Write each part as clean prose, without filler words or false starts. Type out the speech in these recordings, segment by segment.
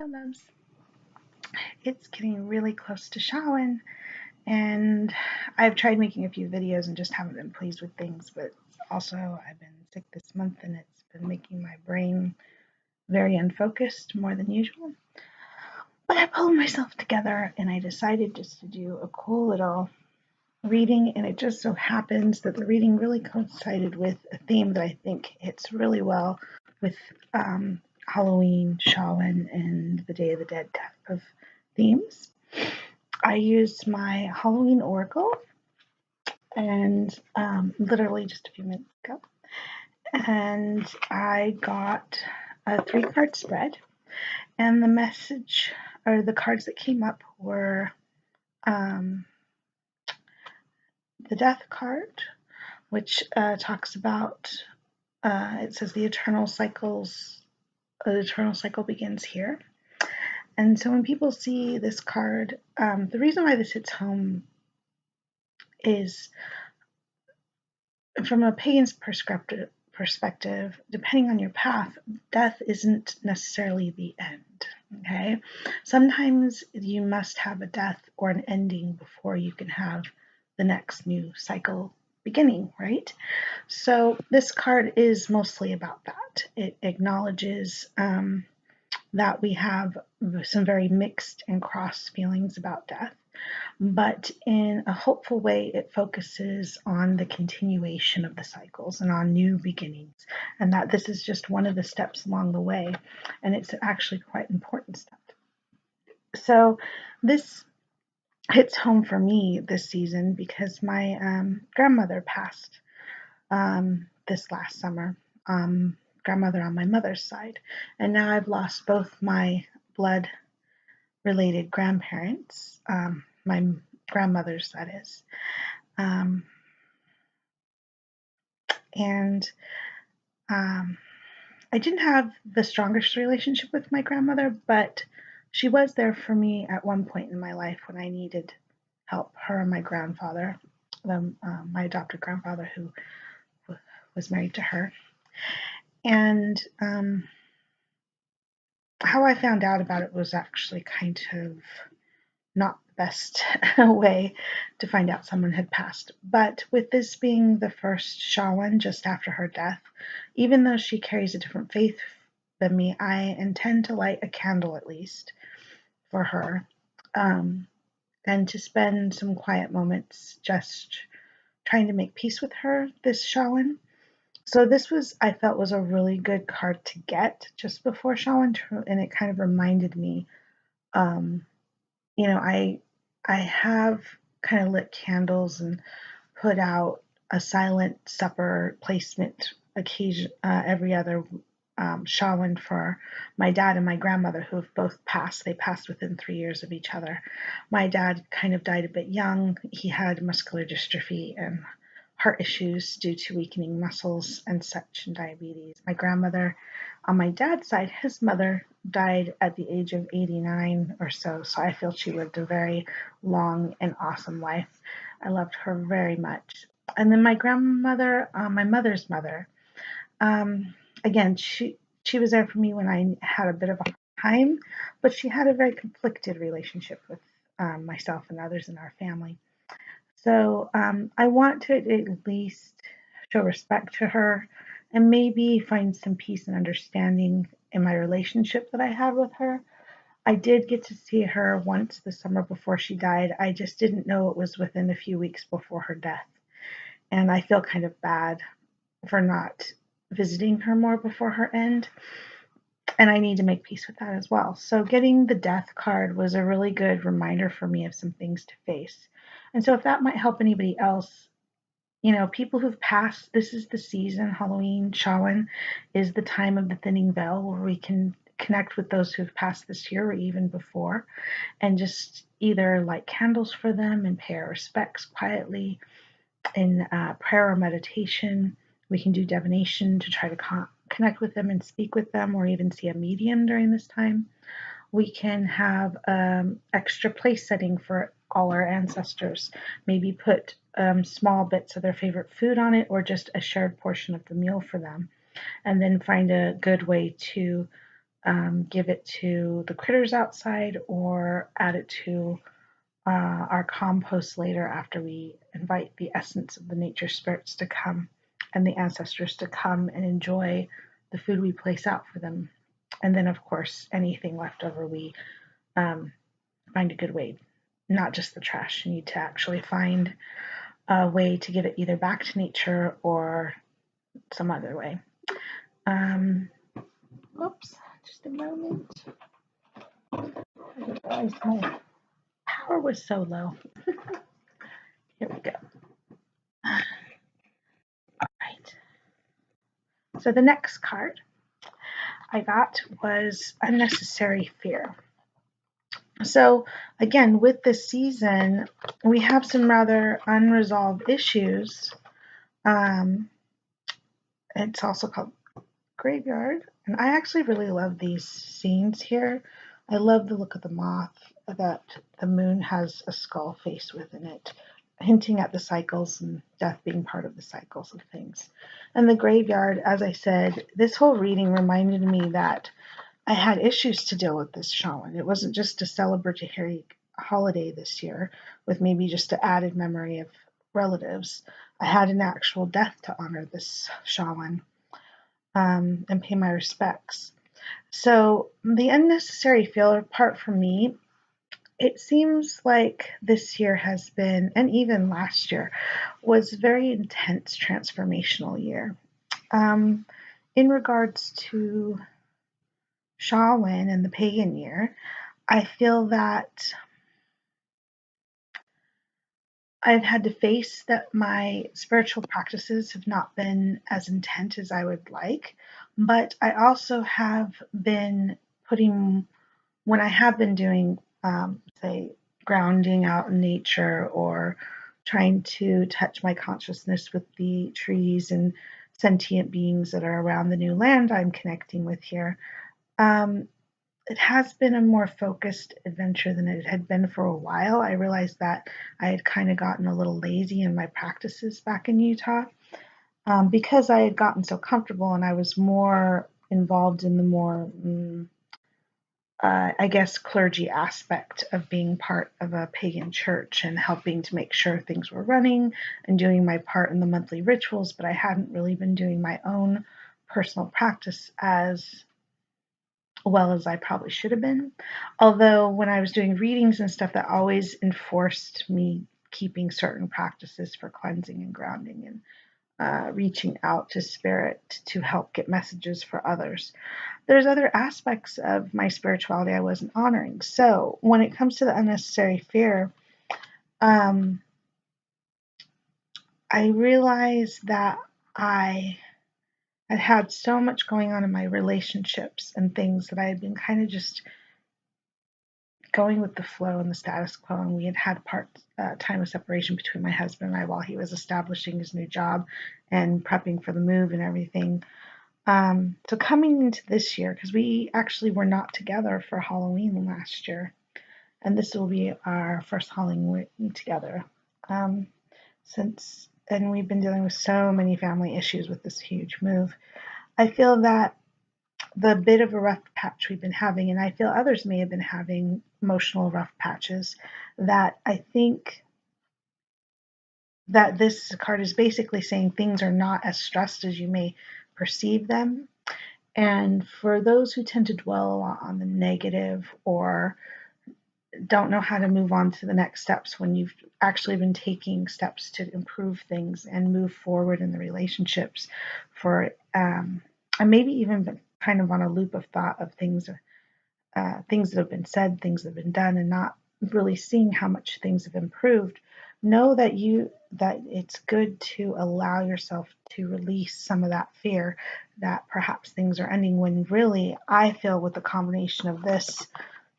Hello, loves. It's getting really close to Samhain, and I've tried making a few videos and just haven't been pleased with things. But also, I've been sick this month, and it's been making my brain very unfocused more than usual. But I pulled myself together, and I decided just to do a cool little reading. And it just so happens that the reading really coincided with a theme that I think hits really well with Halloween, Samhain, and the Day of the Dead type of themes. I used my Halloween Oracle and literally just a few minutes ago, and I got a 3-card spread, and the message or the cards that came up were the Death card, which talks about it says the eternal cycle begins here. And so when people see this card, the reason why this hits home is from a pagan's perspective, depending on your path, death isn't necessarily the end. Okay? Sometimes you must have a death or an ending before you can have the next new cycle beginning, right? So this card is mostly about that. It acknowledges that we have some very mixed and cross feelings about death, but in a hopeful way, it focuses on the continuation of the cycles and on new beginnings, and that this is just one of the steps along the way, and it's actually quite an important step. So this hits home for me this season because my grandmother passed this last summer. Grandmother on my mother's side, and now I've lost both my blood related grandparents, my grandmother's, that is. And I didn't have the strongest relationship with my grandmother, but she was there for me at one point in my life when I needed help. Her and my grandfather, my adopted grandfather, who was married to her. And how I found out about it was actually kind of not the best way to find out someone had passed. But with this being the first Samhain just after her death, even though she carries a different faith than me, I intend to light a candle at least for her, and to spend some quiet moments just trying to make peace with her this Samhain. So this I felt was a really good card to get just before Samhain, and it kind of reminded me, I have kind of lit candles and put out a silent supper placement occasion every other Samhain for my dad and my grandmother, who have both passed. They passed within 3 years of each other. My dad kind of died a bit young. He had muscular dystrophy and heart issues due to weakening muscles and such, and diabetes. My grandmother, on my dad's side, his mother died at the age of 89 or so, so I feel she lived a very long and awesome life. I loved her very much. And then my grandmother, my mother's mother, again, she was there for me when I had a bit of a hard time, but she had a very conflicted relationship with myself and others in our family. So I want to at least show respect to her and maybe find some peace and understanding in my relationship that I have with her. I did get to see her once the summer before she died. I just didn't know it was within a few weeks before her death. And I feel kind of bad for not visiting her more before her end. And I need to make peace with that as well. So getting the death card was a really good reminder for me of some things to face. And so if that might help anybody else, people who've passed, this is the season. Halloween, Samhain is the time of the thinning veil where we can connect with those who've passed this year or even before, and just either light candles for them and pay our respects quietly in prayer or meditation. We can do divination to try to connect with them and speak with them, or even see a medium during this time. We can have extra place setting for all our ancestors. Maybe put small bits of their favorite food on it, or just a shared portion of the meal for them. And then find a good way to give it to the critters outside or add it to our compost later after we invite the essence of the nature spirits to come and the ancestors to come and enjoy the food we place out for them. And then, of course, anything left over, we find a good way, not just the trash. You need to actually find a way to give it either back to nature or some other way. Oops, just a moment. I didn't realize my power was so low. Here we go. All right. So the next card I got was Unnecessary Fear. So again, with this season, we have some rather unresolved issues. It's also called Graveyard, and I actually really love these scenes here. I love the look of the moth, that the moon has a skull face within it, hinting at the cycles and death being part of the cycles of things. And the graveyard, as I said, this whole reading reminded me that I had issues to deal with this shaman. It wasn't just a celebratory holiday this year with maybe just an added memory of relatives. I had an actual death to honor this shaman and pay my respects. So the unnecessary fear part for me, it seems like this year has been, and even last year, was a very intense transformational year. In regards to Samhain and the pagan year, I feel that I've had to face that my spiritual practices have not been as intense as I would like, but I also have been putting, when I have been doing, say, grounding out in nature or trying to touch my consciousness with the trees and sentient beings that are around the new land I'm connecting with here, it has been a more focused adventure than it had been for a while. I realized that I had kind of gotten a little lazy in my practices back in Utah because I had gotten so comfortable and I was more involved in the more, I guess, clergy aspect of being part of a pagan church and helping to make sure things were running and doing my part in the monthly rituals, but I hadn't really been doing my own personal practice as well as I probably should have been. Although when I was doing readings and stuff, that always enforced me keeping certain practices for cleansing and grounding and reaching out to spirit to help get messages for others. There's other aspects of my spirituality I wasn't honoring. So when it comes to the unnecessary fear, I realized that I had so much going on in my relationships and things that I had been kind of just going with the flow and the status quo. And we had time of separation between my husband and I while he was establishing his new job and prepping for the move and everything. So coming into this year, because we actually were not together for Halloween last year, and this will be our first Halloween together. And we've been dealing with so many family issues with this huge move. I feel that the bit of a rough patch we've been having, and I feel others may have been having emotional rough patches, that I think that this card is basically saying things are not as stressed as you may perceive them. And for those who tend to dwell a lot on the negative or don't know how to move on to the next steps when you've actually been taking steps to improve things and move forward in the relationships for and maybe even been kind of on a loop of thought of things that have been said, things that have been done, and not really seeing how much things have improved. Know that it's good to allow yourself to release some of that fear that perhaps things are ending, when really I feel with the combination of this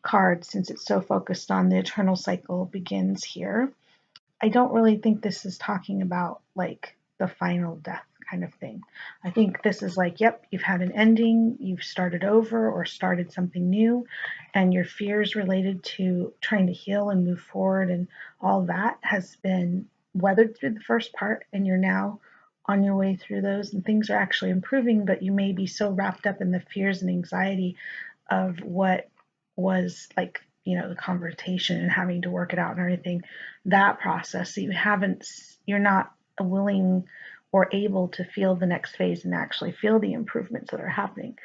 card, since it's so focused on the eternal cycle begins here, I don't really think this is talking about like the final death kind of thing. I think this is like, yep, you've had an ending, you've started over or started something new, and your fears related to trying to heal and move forward and all that has been weathered through the first part, and you're now on your way through those, and things are actually improving, but you may be so wrapped up in the fears and anxiety of what was like, the confrontation and having to work it out and everything, that process, you're not willing or able to feel the next phase and actually feel the improvements that are happening.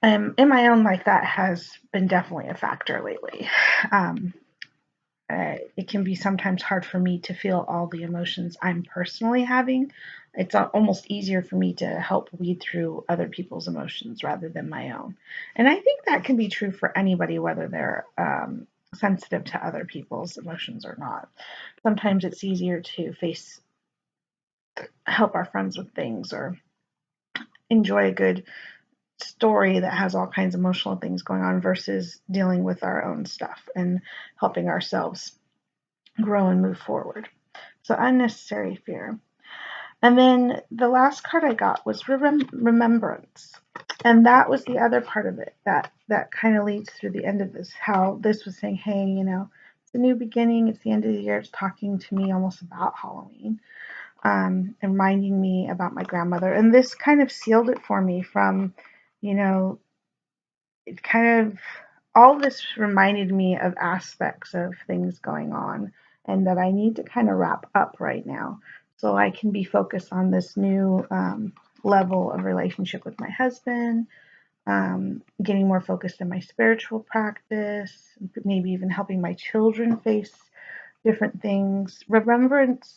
In my own life, that has been definitely a factor lately. Um, it can be sometimes hard for me to feel all the emotions I'm personally having. It's almost easier for me to help weed through other people's emotions rather than my own. And I think that can be true for anybody, whether they're sensitive to other people's emotions or not. Sometimes it's easier to help our friends with things or enjoy a good story that has all kinds of emotional things going on versus dealing with our own stuff and helping ourselves grow and move forward. So unnecessary fear. And then the last card I got was Remembrance. And that was the other part of it that kind of leads through the end of this, how this was saying, hey, it's a new beginning, it's the end of the year, it's talking to me almost about Halloween, and reminding me about my grandmother. And this kind of sealed it for me from, it kind of, all this reminded me of aspects of things going on and that I need to kind of wrap up right now so I can be focused on this new level of relationship with my husband, getting more focused in my spiritual practice, maybe even helping my children face different things. Remembrance,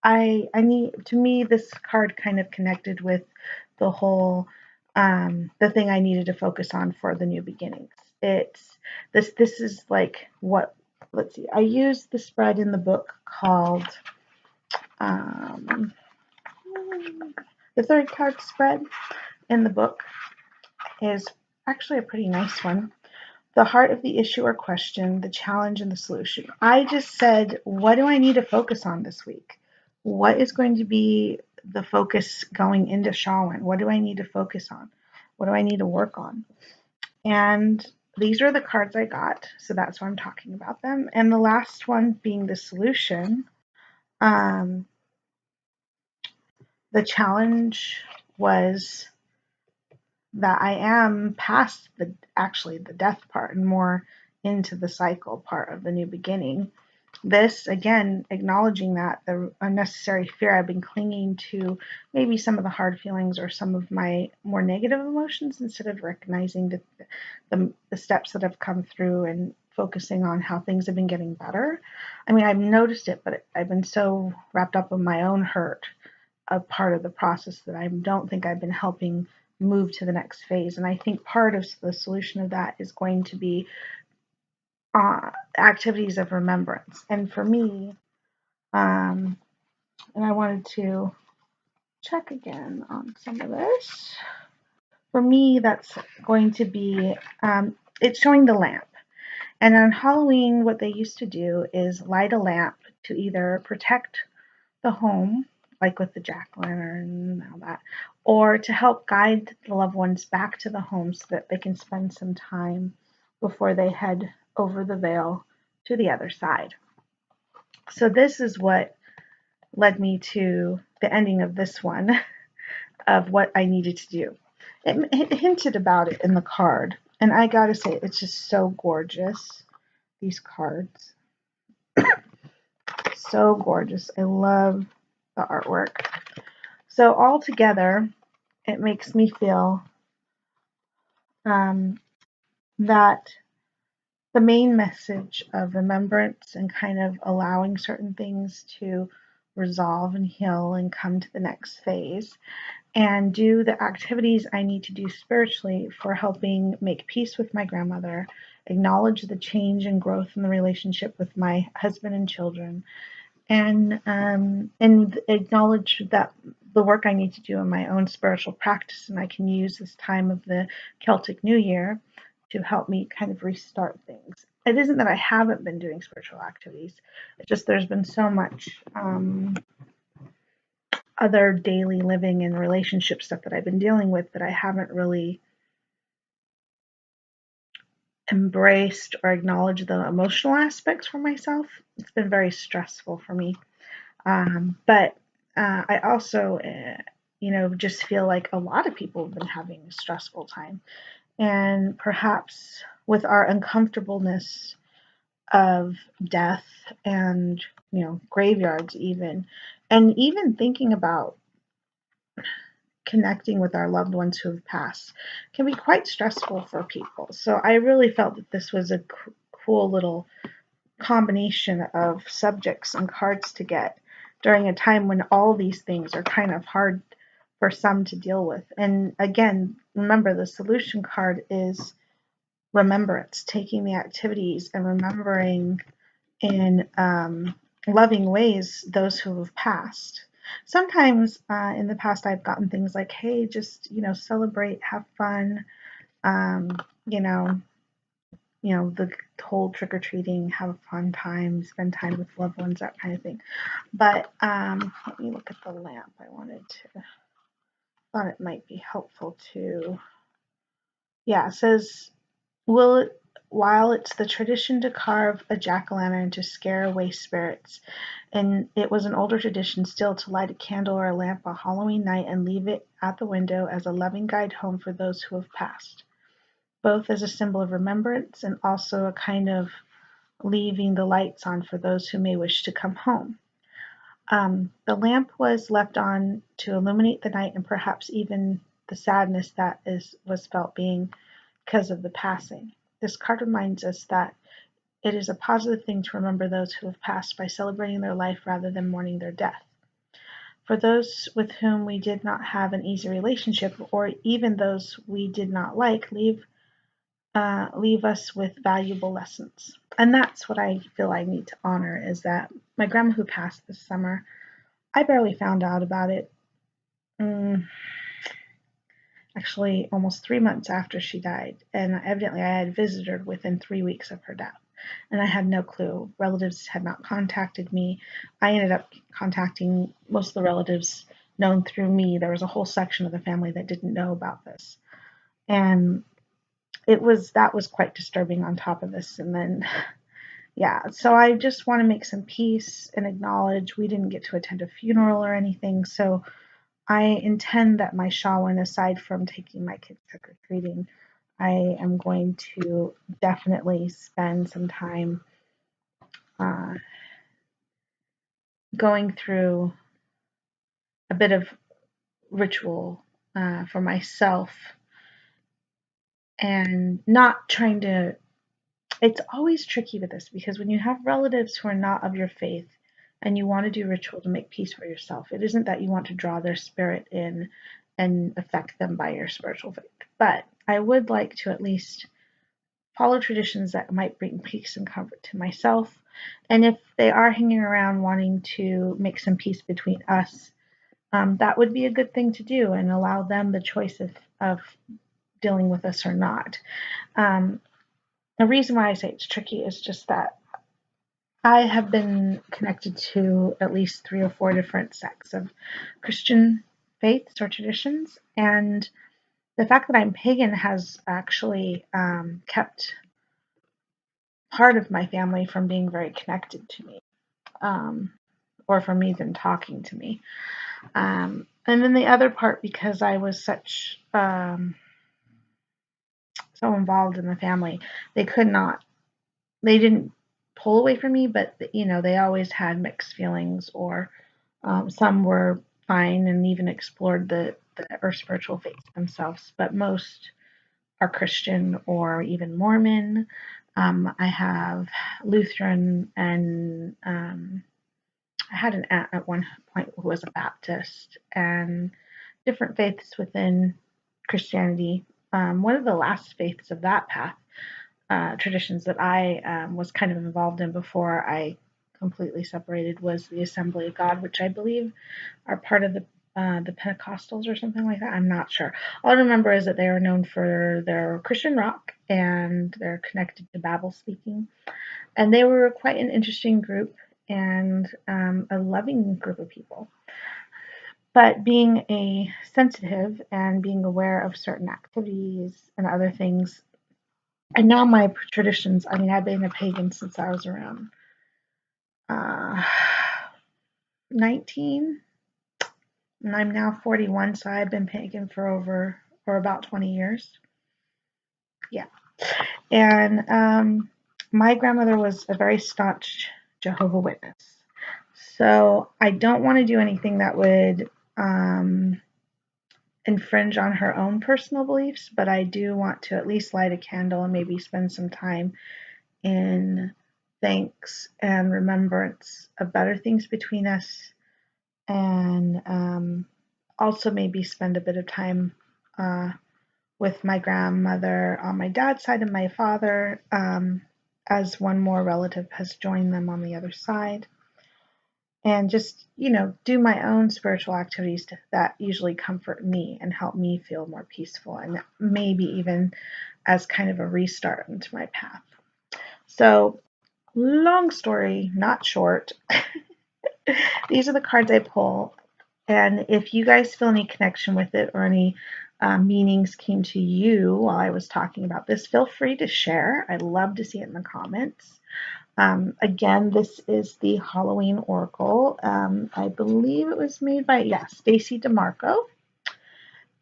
I need, to me, this card kind of connected with the whole, the thing I needed to focus on for the new beginnings. This is like what, let's see, I used the spread in the book called, um, the third card spread in the book is actually a pretty nice one. The heart of the issue or question, the challenge and the solution. I just said, what do I need to focus on this week? What is going to be the focus going into Samhain? What do I need to focus on? What do I need to work on? And these are the cards I got, so that's why I'm talking about them. And the last one being the solution. The challenge was that I am past the death part and more into the cycle part of the new beginning. This again, acknowledging that the unnecessary fear, I've been clinging to maybe some of the hard feelings or some of my more negative emotions instead of recognizing the steps that have come through and focusing on how things have been getting better. I mean, I've noticed it, but I've been so wrapped up in my own hurt, a part of the process, that I don't think I've been helping move to the next phase. And I think part of the solution of that is going to be activities of remembrance. And for me, and I wanted to check again on some of this. For me, that's going to be, it's showing the lamp. And on Halloween, what they used to do is light a lamp to either protect the home, like with the jack-o'-lantern and all that, or to help guide the loved ones back to the home so that they can spend some time before they head over the veil to the other side. So this is what led me to the ending of this one, of what I needed to do. It hinted about it in the card, and I gotta say, it's just so gorgeous, these cards. So gorgeous. I love the artwork. So all together, it makes me feel that the main message of remembrance and kind of allowing certain things to resolve and heal and come to the next phase, and do the activities I need to do spiritually for helping make peace with my grandmother, acknowledge the change and growth in the relationship with my husband and children, and acknowledge that the work I need to do in my own spiritual practice, and I can use this time of the Celtic New Year to help me kind of restart things. It isn't that I haven't been doing spiritual activities. It's just there's been so much other daily living and relationship stuff that I've been dealing with that I haven't really embraced or acknowledged the emotional aspects for myself. It's been very stressful for me. But I also, just feel like a lot of people have been having a stressful time. and perhaps with our uncomfortableness of death and, graveyards even, and even thinking about connecting with our loved ones who have passed can be quite stressful for people. So I really felt that this was a cool little combination of subjects and cards to get during a time when all these things are kind of hard for some to deal with. And again, remember, the solution card is remembrance, taking the activities and remembering in loving ways those who have passed. Sometimes in the past, I've gotten things like, hey, just, celebrate, have fun, um, you know, the whole trick or treating, have a fun time, spend time with loved ones, that kind of thing. But let me look at the lamp. Thought it might be helpful to, it says, while it's the tradition to carve a jack-o'-lantern to scare away spirits, and it was an older tradition still to light a candle or a lamp on Halloween night and leave it at the window as a loving guide home for those who have passed, both as a symbol of remembrance and also a kind of leaving the lights on for those who may wish to come home. The lamp was left on to illuminate the night and perhaps even the sadness that was felt being because of the passing. This card reminds us that it is a positive thing to remember those who have passed by celebrating their life rather than mourning their death. For those with whom we did not have an easy relationship, or even those we did not like, leave us with valuable lessons. And that's what I feel I need to honor, is that my grandma who passed this summer, I barely found out about it. Actually, almost 3 months after she died, and evidently I had visited her within 3 weeks of her death, and I had no clue. Relatives had not contacted me. I ended up contacting most of the relatives known through me. There was a whole section of the family that didn't know about this, and that was quite disturbing on top of this. And then so I just want to make some peace and acknowledge we didn't get to attend a funeral or anything. So I intend that my Samhain, aside from taking my kids trick-or-treating, I am going to definitely spend some time going through a bit of ritual for myself, and not trying to. It's always tricky with this, because when you have relatives who are not of your faith and you want to do ritual to make peace for yourself, it isn't that you want to draw their spirit in and affect them by your spiritual faith. But I would like to at least follow traditions that might bring peace and comfort to myself. And if they are hanging around wanting to make some peace between us, that would be a good thing to do, and allow them the choice of dealing with us or not. The reason why I say it's tricky is just that I have been connected to at least 3 or 4 different sects of Christian faiths or traditions, and the fact that I'm pagan has actually kept part of my family from being very connected to me, or from even talking to me. And then the other part, because I was so involved in the family, they didn't pull away from me, but they always had mixed feelings, or some were fine and even explored the or spiritual faith themselves, but most are Christian or even Mormon. I have Lutheran, and I had an aunt at one point who was a Baptist, and different faiths within Christianity. One of the last faiths of that path, traditions that I was kind of involved in before I completely separated, was the Assembly of God, which I believe are part of the Pentecostals or something like that. I'm not sure. All I remember is that they are known for their Christian rock, and they're connected to Bible speaking. And they were quite an interesting group, and a loving group of people. But being a sensitive and being aware of certain activities and other things, and now my traditions, I mean, I've been a pagan since I was around 19, and I'm now 41, so I've been pagan for about 20 years. Yeah. And my grandmother was a very staunch Jehovah Witness. So I don't want to do anything that would infringe on her own personal beliefs, but I do want to at least light a candle and maybe spend some time in thanks and remembrance of better things between us, and also maybe spend a bit of time with my grandmother on my dad's side and my father, as one more relative has joined them on the other side. And just, do my own spiritual activities that usually comfort me and help me feel more peaceful, and maybe even as kind of a restart into my path. So, long story, not short, these are the cards I pull. And if you guys feel any connection with it or any meanings came to you while I was talking about this, feel free to share. I'd love to see it in the comments. Again, this is the Holloween Oracle. I believe it was made by, Stacy DeMarco.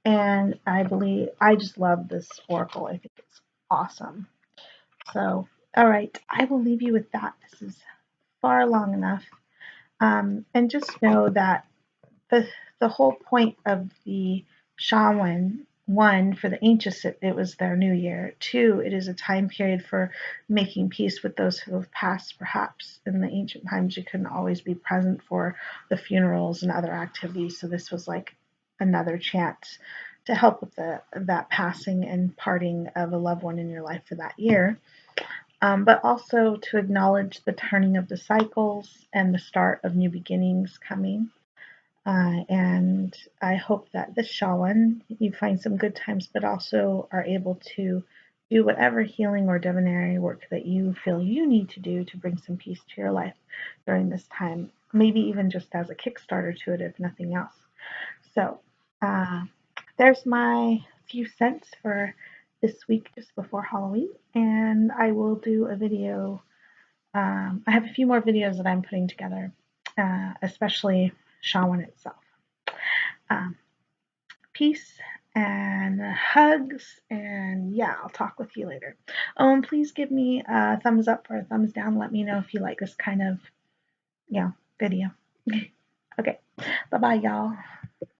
And I just love this Oracle. I think it's awesome. So, all right, I will leave you with that. This is far long enough. And just know that the whole point of the Samhain, one, for the ancients, it was their new year. Two, it is a time period for making peace with those who have passed. Perhaps in the ancient times you couldn't always be present for the funerals and other activities, so this was like another chance to help with that passing and parting of a loved one in your life for that year. But also to acknowledge the turning of the cycles and the start of new beginnings coming. And I hope that this Shawan, you find some good times, but also are able to do whatever healing or divinatory work that you feel you need to do to bring some peace to your life during this time, maybe even just as a Kickstarter to it, if nothing else. So there's my few cents for this week just before Halloween, and I will do a video. I have a few more videos that I'm putting together, especially Shawan itself. Peace and hugs, and I'll talk with you later. Oh, and please give me a thumbs up or a thumbs down. Let me know if you like this kind of video. Okay, bye bye, y'all.